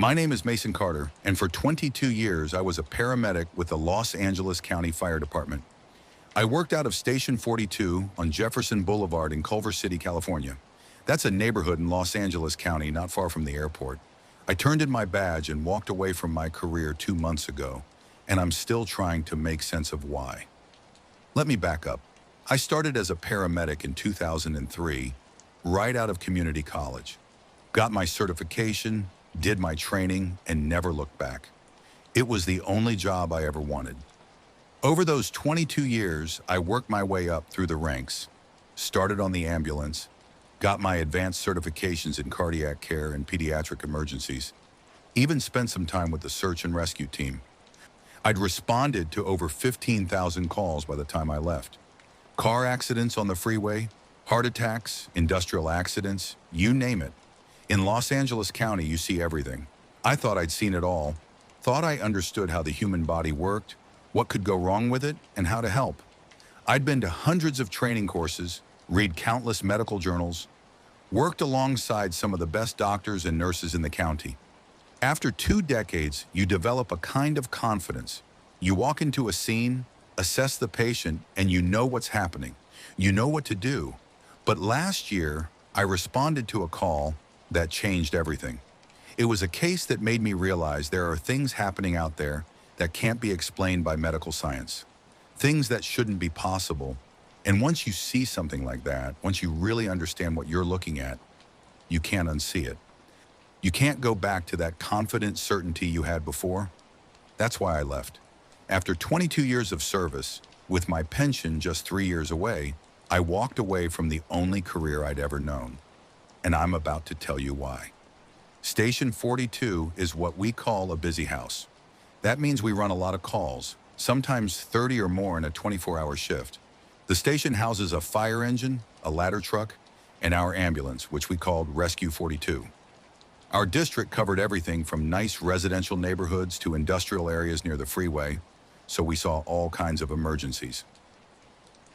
My name is Mason Carter, and for 22 years I was a paramedic with the Los Angeles County Fire Department. I worked out of Station 42 on Jefferson Boulevard in Culver City, California. That's a neighborhood in Los Angeles County, not far from the airport. I turned in my badge and walked away from my career 2 months ago, and I'm still trying to make sense of why. Let me back up. I started as a paramedic in 2003, right out of community college. Got my certification, did my training, and never looked back. It was the only job I ever wanted. Over those 22 years, I worked my way up through the ranks, started on the ambulance, got my advanced certifications in cardiac care and pediatric emergencies, even spent some time with the search and rescue team. I'd responded to over 15,000 calls by the time I left. Car accidents on the freeway, heart attacks, industrial accidents, you name it. In Los Angeles County, you see everything. I thought I'd seen it all, thought I understood how the human body worked, what could go wrong with it, and how to help. I'd been to hundreds of training courses, read countless medical journals, worked alongside some of the best doctors and nurses in the county. After 2 decades, you develop a kind of confidence. You walk into a scene, assess the patient, and you know what's happening. You know what to do. But last year, I responded to a call that changed everything. It was a case that made me realize there are things happening out there that can't be explained by medical science. Things that shouldn't be possible. And once you see something like that, once you really understand what you're looking at, you can't unsee it. You can't go back to that confident certainty you had before. That's why I left. After 22 years of service, with my pension just 3 years away, I walked away from the only career I'd ever known. And I'm about to tell you why. Station 42 is what we call a busy house. That means we run a lot of calls, sometimes 30 or more in a 24-hour shift. The station houses a fire engine, a ladder truck, and our ambulance, which we called Rescue 42. Our district covered everything from nice residential neighborhoods to industrial areas near the freeway, so we saw all kinds of emergencies.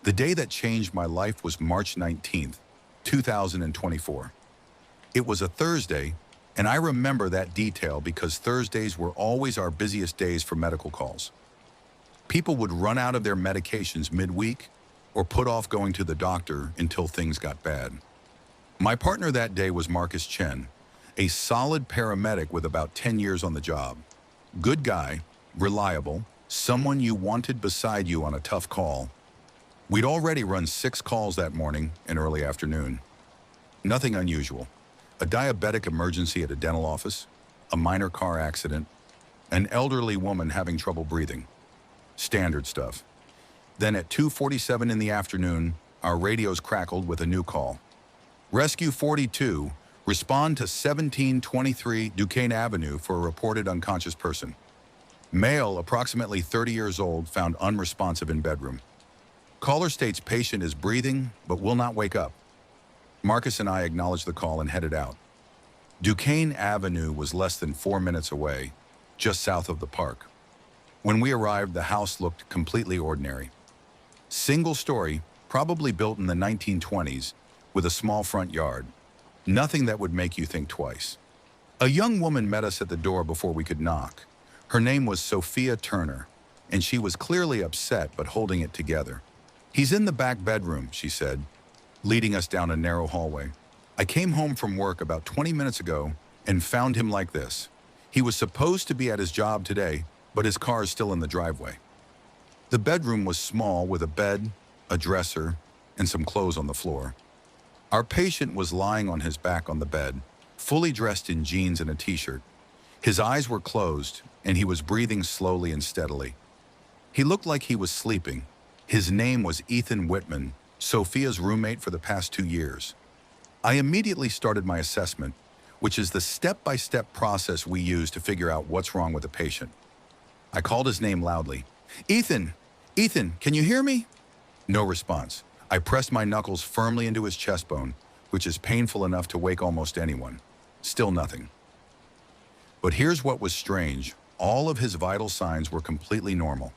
The day that changed my life was March 19th, 2024. It was a Thursday, and I remember that detail because Thursdays were always our busiest days for medical calls. People would run out of their medications midweek or put off going to the doctor until things got bad. My partner that day was Marcus Chen, a solid paramedic with about 10 years on the job. Good guy, reliable, someone you wanted beside you on a tough call. We'd already run 6 calls that morning and early afternoon. Nothing unusual. A diabetic emergency at a dental office, a minor car accident, an elderly woman having trouble breathing. Standard stuff. Then at 2:47 in the afternoon, our radios crackled with a new call. Rescue 42, respond to 1723 Duquesne Avenue for a reported unconscious person. Male, approximately 30 years old, found unresponsive in bedroom. Caller states patient is breathing, but will not wake up. Marcus and I acknowledged the call and headed out. Duquesne Avenue was less than 4 minutes away, just south of the park. When we arrived, the house looked completely ordinary. Single story, probably built in the 1920s, with a small front yard. Nothing that would make you think twice. A young woman met us at the door before we could knock. Her name was Sophia Turner, and she was clearly upset but holding it together. "He's in the back bedroom," she said, leading us down a narrow hallway. "I came home from work about 20 minutes ago and found him like this. He was supposed to be at his job today, but his car is still in the driveway." The bedroom was small with a bed, a dresser, and some clothes on the floor. Our patient was lying on his back on the bed, fully dressed in jeans and a t-shirt. His eyes were closed, and he was breathing slowly and steadily. He looked like he was sleeping. His name was Ethan Whitman, Sophia's roommate for the past 2 years. I immediately started my assessment, which is the step-by-step process we use to figure out what's wrong with a patient. I called his name loudly. "Ethan! Ethan, can you hear me?" No response. I pressed my knuckles firmly into his chest bone, which is painful enough to wake almost anyone. Still nothing. But here's what was strange. All of his vital signs were completely normal.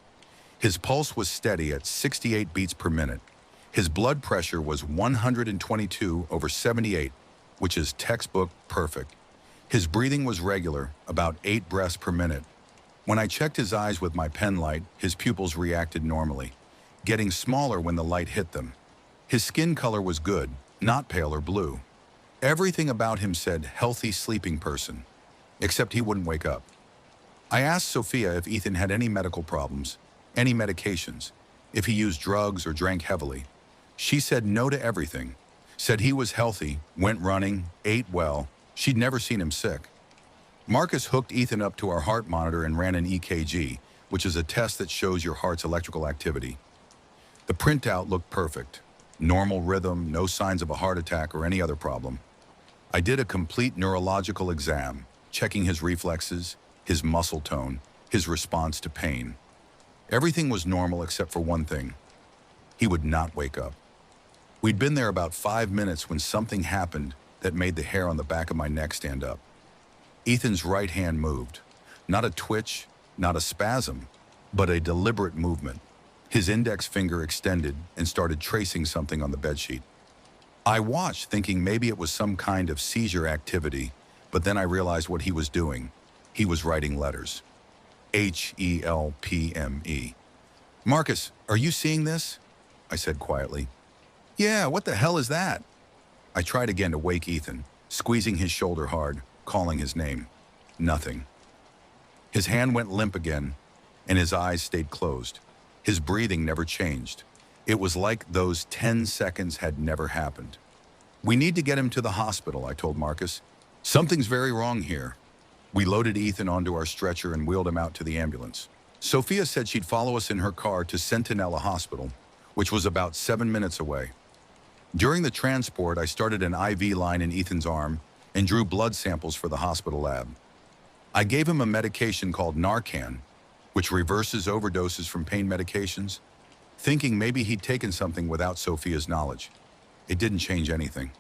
His pulse was steady at 68 beats per minute. His blood pressure was 122/78, which is textbook perfect. His breathing was regular, about 8 breaths per minute. When I checked his eyes with my pen light, his pupils reacted normally, getting smaller when the light hit them. His skin color was good, not pale or blue. Everything about him said healthy sleeping person, except he wouldn't wake up. I asked Sophia if Ethan had any medical problems, any medications, if he used drugs or drank heavily. She said no to everything, said he was healthy, went running, ate well. She'd never seen him sick. Marcus hooked Ethan up to our heart monitor and ran an EKG, which is a test that shows your heart's electrical activity. The printout looked perfect. Normal rhythm, no signs of a heart attack or any other problem. I did a complete neurological exam, checking his reflexes, his muscle tone, his response to pain. Everything was normal except for one thing. He would not wake up. We'd been there about 5 minutes when something happened that made the hair on the back of my neck stand up. Ethan's right hand moved. Not a twitch, not a spasm, but a deliberate movement. His index finger extended and started tracing something on the bedsheet. I watched, thinking maybe it was some kind of seizure activity, but then I realized what he was doing. He was writing letters. HELPME. Marcus, are you seeing this? I said quietly. Yeah, what the hell is that? I tried again to wake Ethan, squeezing his shoulder hard, calling his name. Nothing. His hand went limp again, and his eyes stayed closed. His breathing never changed. It was like those 10 seconds had never happened. We need to get him to the hospital, I told Marcus. Something's very wrong here. We loaded Ethan onto our stretcher and wheeled him out to the ambulance. Sophia said she'd follow us in her car to Centinela Hospital, which was about 7 minutes away. During the transport, I started an IV line in Ethan's arm and drew blood samples for the hospital lab. I gave him a medication called Narcan, which reverses overdoses from pain medications, thinking maybe he'd taken something without Sophia's knowledge. It didn't change anything.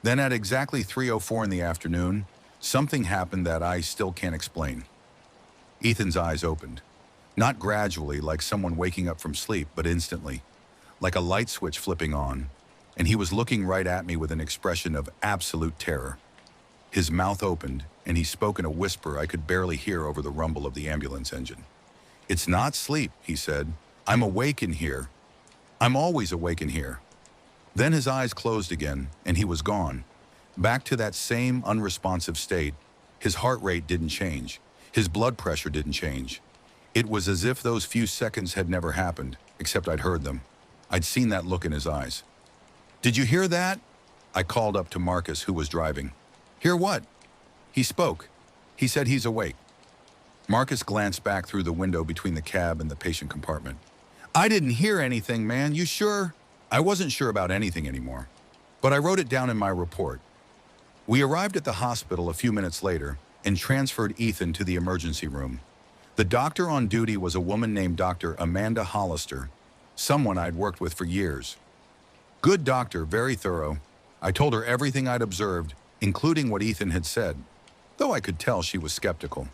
Then at exactly 3:04 in the afternoon, something happened that I still can't explain. Ethan's eyes opened. Not gradually, like someone waking up from sleep, but instantly, like a light switch flipping on, and he was looking right at me with an expression of absolute terror. His mouth opened, and he spoke in a whisper I could barely hear over the rumble of the ambulance engine. It's not sleep, he said. I'm awake in here. I'm always awake in here. Then his eyes closed again, and he was gone. Back to that same unresponsive state. His heart rate didn't change. His blood pressure didn't change. It was as if those few seconds had never happened, except I'd heard them. I'd seen that look in his eyes. Did you hear that? I called up to Marcus, who was driving. Hear what? He spoke. He said he's awake. Marcus glanced back through the window between the cab and the patient compartment. I didn't hear anything, man. You sure? I wasn't sure about anything anymore, but I wrote it down in my report. We arrived at the hospital a few minutes later and transferred Ethan to the emergency room. The doctor on duty was a woman named Dr. Amanda Hollister, someone I'd worked with for years. Good doctor, very thorough. I told her everything I'd observed, including what Ethan had said, though I could tell she was skeptical.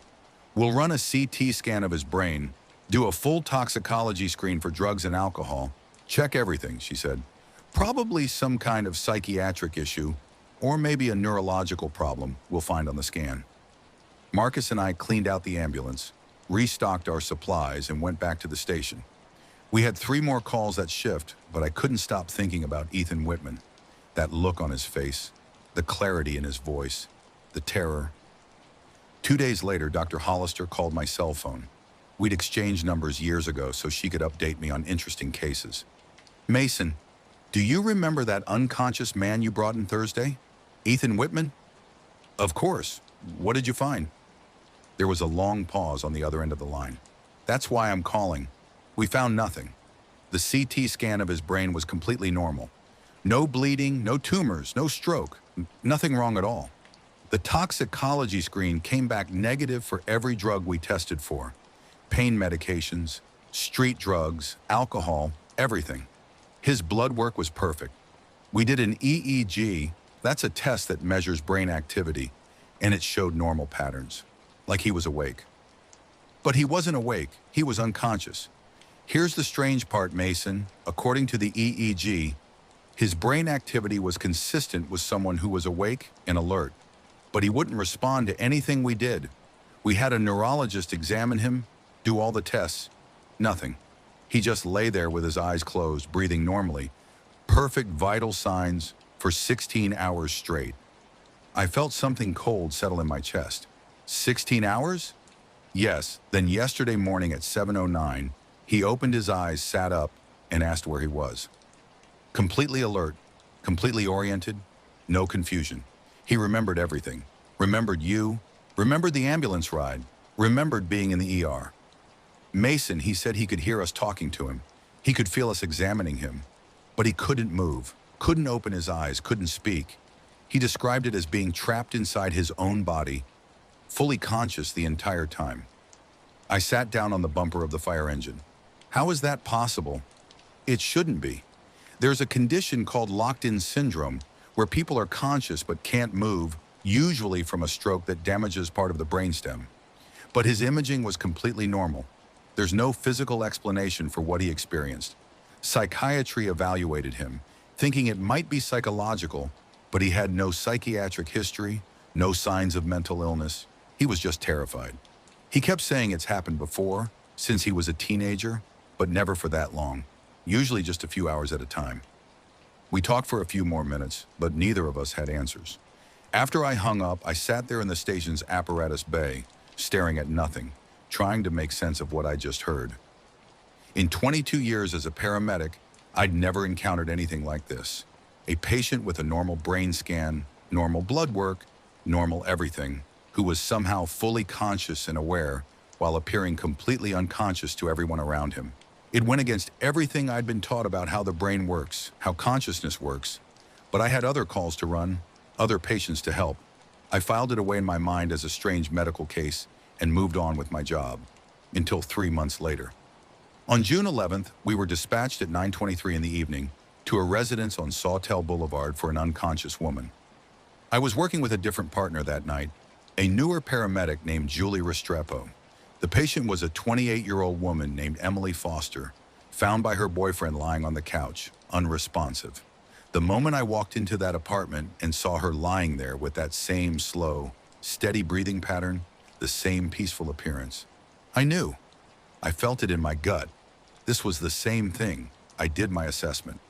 We'll run a CT scan of his brain, do a full toxicology screen for drugs and alcohol, check everything, she said. Probably some kind of psychiatric issue, or maybe a neurological problem we'll find on the scan. Marcus and I cleaned out the ambulance, restocked our supplies, and went back to the station. We had 3 more calls that shift, but I couldn't stop thinking about Ethan Whitman. That look on his face, the clarity in his voice, the terror. 2 days later, Dr. Hollister called my cell phone. We'd exchanged numbers years ago so she could update me on interesting cases. Mason, do you remember that unconscious man you brought in Thursday? Ethan Whitman? Of course. What did you find? There was a long pause on the other end of the line. That's why I'm calling. We found nothing. The CT scan of his brain was completely normal. No bleeding, no tumors, no stroke, nothing wrong at all. The toxicology screen came back negative for every drug we tested for. Pain medications, street drugs, alcohol, everything. His blood work was perfect. We did an EEG, that's a test that measures brain activity, and it showed normal patterns, like he was awake. But he wasn't awake, he was unconscious. Here's the strange part, Mason. According to the EEG, his brain activity was consistent with someone who was awake and alert. but he wouldn't respond to anything we did. We had a neurologist examine him, do all the tests. Nothing. He just lay there with his eyes closed, breathing normally. Perfect vital signs for 16 hours straight. I felt something cold settle in my chest. 16 hours? Yes. Then yesterday morning at 7:09, he opened his eyes, sat up, and asked where he was. Completely alert, completely oriented, no confusion. He remembered everything. Remembered you, remembered the ambulance ride, remembered being in the ER. Mason, he said he could hear us talking to him. He could feel us examining him, but he couldn't move, couldn't open his eyes, couldn't speak. He described it as being trapped inside his own body, fully conscious the entire time. I sat down on the bumper of the fire engine. How is that possible? It shouldn't be. There's a condition called locked-in syndrome where people are conscious but can't move, usually from a stroke that damages part of the brainstem. But his imaging was completely normal. There's no physical explanation for what he experienced. Psychiatry evaluated him, thinking it might be psychological, but he had no psychiatric history, no signs of mental illness. He was just terrified. He kept saying it's happened before, since he was a teenager, but never for that long, usually just a few hours at a time. We talked for a few more minutes, but neither of us had answers. After I hung up, I sat there in the station's apparatus bay, staring at nothing, trying to make sense of what I just heard. In 22 years as a paramedic, I'd never encountered anything like this. A patient with a normal brain scan, normal blood work, normal everything, who was somehow fully conscious and aware while appearing completely unconscious to everyone around him. It went against everything I'd been taught about how the brain works, how consciousness works. But I had other calls to run, other patients to help. I filed it away in my mind as a strange medical case and moved on with my job, until 3 months later. On June 11th, we were dispatched at 9:23 in the evening to a residence on Sawtell Boulevard for an unconscious woman. I was working with a different partner that night, a newer paramedic named Julie Restrepo. The patient was a 28-year-old woman named Emily Foster, found by her boyfriend lying on the couch, unresponsive. The moment I walked into that apartment and saw her lying there with that same slow, steady breathing pattern, the same peaceful appearance, I knew. I felt it in my gut. This was the same thing. I did my assessment.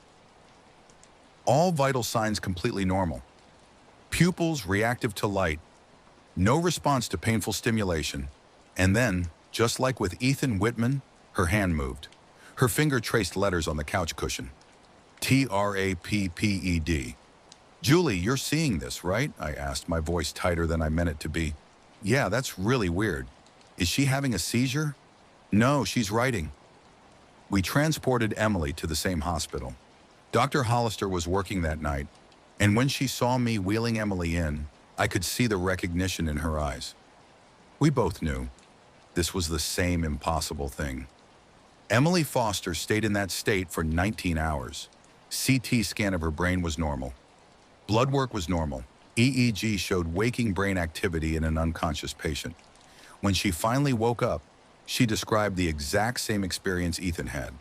All vital signs completely normal. Pupils reactive to light. No response to painful stimulation. And then, just like with Ethan Whitman, her hand moved. Her finger traced letters on the couch cushion. TRAPPED. Julie, you're seeing this, right? I asked, my voice tighter than I meant it to be. Yeah, that's really weird. Is she having a seizure? No, she's writing. We transported Emily to the same hospital. Dr. Hollister was working that night, and when she saw me wheeling Emily in, I could see the recognition in her eyes. We both knew this was the same impossible thing. Emily Foster stayed in that state for 19 hours. CT scan of her brain was normal. Blood work was normal. EEG showed waking brain activity in an unconscious patient. When she finally woke up, she described the exact same experience Ethan had.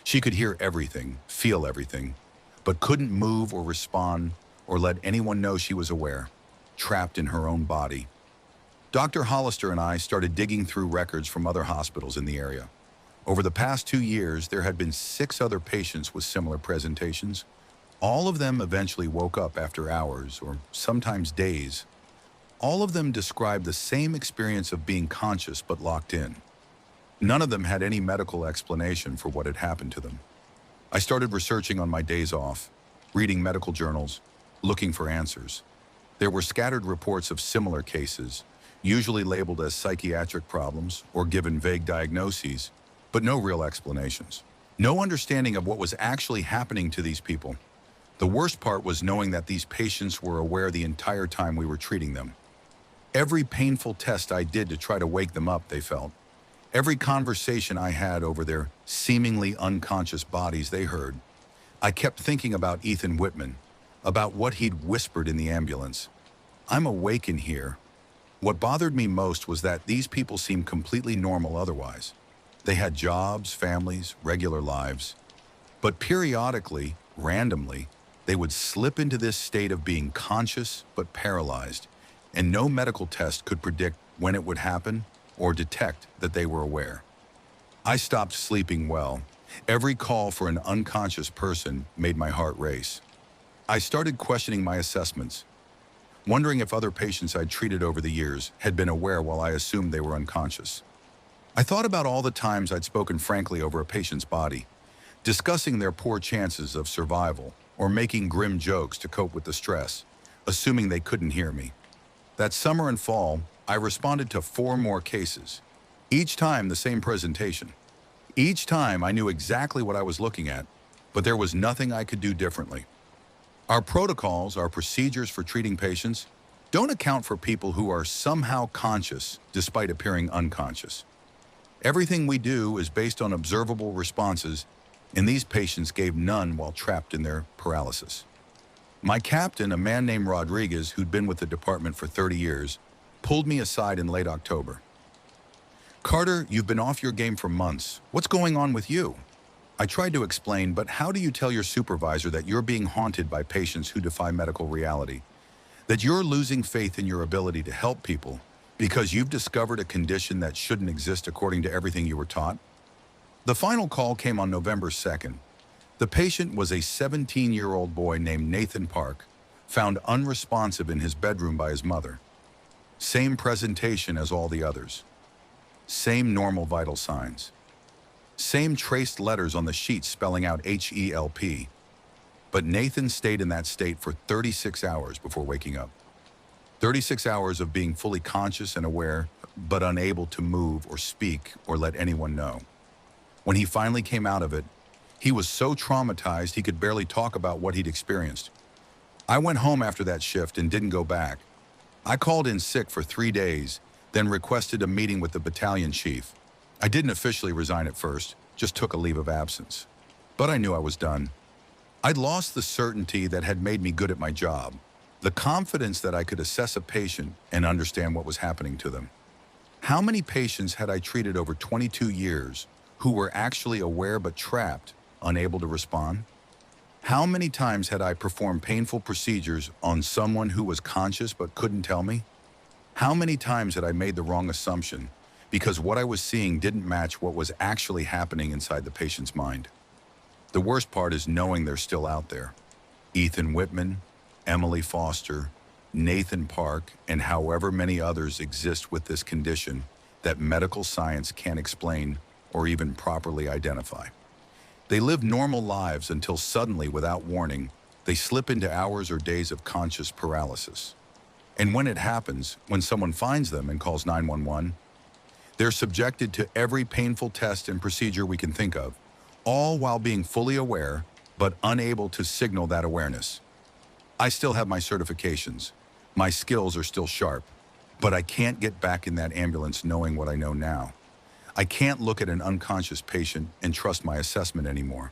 She could hear everything, feel everything, but couldn't move or respond or let anyone know she was aware, trapped in her own body. Dr. Hollister and I started digging through records from other hospitals in the area. Over the past 2 years, there had been 6 other patients with similar presentations. All of them eventually woke up after hours or sometimes days. All of them described the same experience of being conscious but locked in. None of them had any medical explanation for what had happened to them. I started researching on my days off, reading medical journals, looking for answers. There were scattered reports of similar cases, usually labeled as psychiatric problems or given vague diagnoses, but no real explanations. No understanding of what was actually happening to these people. The worst part was knowing that these patients were aware the entire time we were treating them. Every painful test I did to try to wake them up, they felt. Every conversation I had over their seemingly unconscious bodies, they heard. I kept thinking about Ethan Whitman, about what he'd whispered in the ambulance. I'm awake in here. What bothered me most was that these people seemed completely normal otherwise. They had jobs, families, regular lives. But periodically, randomly, they would slip into this state of being conscious but paralyzed, and no medical test could predict when it would happen or detect that they were aware. I stopped sleeping well. Every call for an unconscious person made my heart race. I started questioning my assessments, wondering if other patients I'd treated over the years had been aware while I assumed they were unconscious. I thought about all the times I'd spoken frankly over a patient's body, discussing their poor chances of survival or making grim jokes to cope with the stress, assuming they couldn't hear me. That summer and fall, I responded to 4 more cases. Each time the same presentation. Each time I knew exactly what I was looking at, but there was nothing I could do differently. Our protocols, our procedures for treating patients, don't account for people who are somehow conscious despite appearing unconscious. Everything we do is based on observable responses, and these patients gave none while trapped in their paralysis. My captain, a man named Rodriguez, who'd been with the department for 30 years, pulled me aside in late October. "Carter, you've been off your game for months. What's going on with you?" I tried to explain, but how do you tell your supervisor that you're being haunted by patients who defy medical reality? That you're losing faith in your ability to help people because you've discovered a condition that shouldn't exist according to everything you were taught? The final call came on November 2nd. The patient was a 17-year-old boy named Nathan Park, found unresponsive in his bedroom by his mother. Same presentation as all the others. Same normal vital signs. Same traced letters on the sheet spelling out HELP. But Nathan stayed in that state for 36 hours before waking up. 36 hours of being fully conscious and aware, but unable to move or speak or let anyone know. When he finally came out of it, he was so traumatized he could barely talk about what he'd experienced. I went home after that shift and didn't go back. I called in sick for 3 days, then requested a meeting with the battalion chief. I didn't officially resign at first, just took a leave of absence. But I knew I was done. I'd lost the certainty that had made me good at my job, the confidence that I could assess a patient and understand what was happening to them. How many patients had I treated over 22 years who were actually aware but trapped, unable to respond? How many times had I performed painful procedures on someone who was conscious but couldn't tell me? How many times had I made the wrong assumption because what I was seeing didn't match what was actually happening inside the patient's mind? The worst part is knowing they're still out there. Ethan Whitman, Emily Foster, Nathan Park, and however many others exist with this condition that medical science can't explain or even properly identify. They live normal lives until suddenly, without warning, they slip into hours or days of conscious paralysis. And when it happens, when someone finds them and calls 911, they're subjected to every painful test and procedure we can think of, all while being fully aware, but unable to signal that awareness. I still have my certifications. My skills are still sharp, but I can't get back in that ambulance knowing what I know now. I can't look at an unconscious patient and trust my assessment anymore,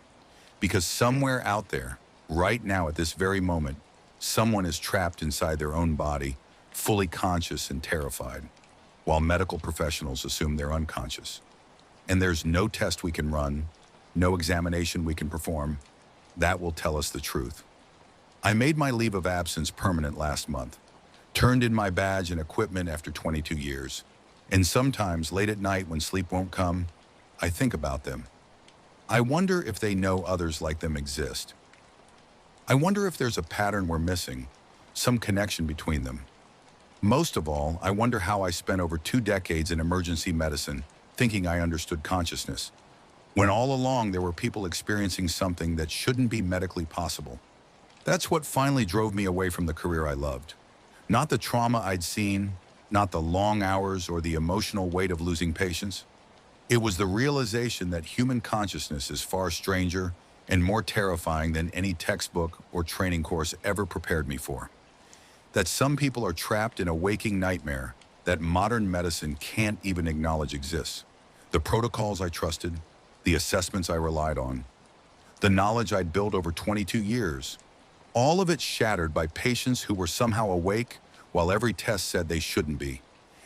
because somewhere out there, right now at this very moment, someone is trapped inside their own body, fully conscious and terrified, while medical professionals assume they're unconscious. And there's no test we can run, no examination we can perform, that will tell us the truth. I made my leave of absence permanent last month, turned in my badge and equipment after 22 years, and sometimes late at night when sleep won't come, I think about them. I wonder if they know others like them exist. I wonder if there's a pattern we're missing, some connection between them. Most of all, I wonder how I spent over 2 decades in emergency medicine thinking I understood consciousness, when all along there were people experiencing something that shouldn't be medically possible. That's what finally drove me away from the career I loved. Not the trauma I'd seen, not the long hours or the emotional weight of losing patients. It was the realization that human consciousness is far stranger and more terrifying than any textbook or training course ever prepared me for. That some people are trapped in a waking nightmare that modern medicine can't even acknowledge exists. The protocols I trusted, the assessments I relied on, the knowledge I'd built over 22 years, all of it shattered by patients who were somehow awake while every test said they shouldn't be.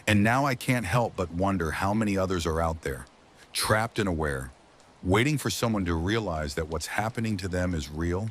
And now I can't help but wonder how many others are out there, trapped and aware, waiting for someone to realize that what's happening to them is real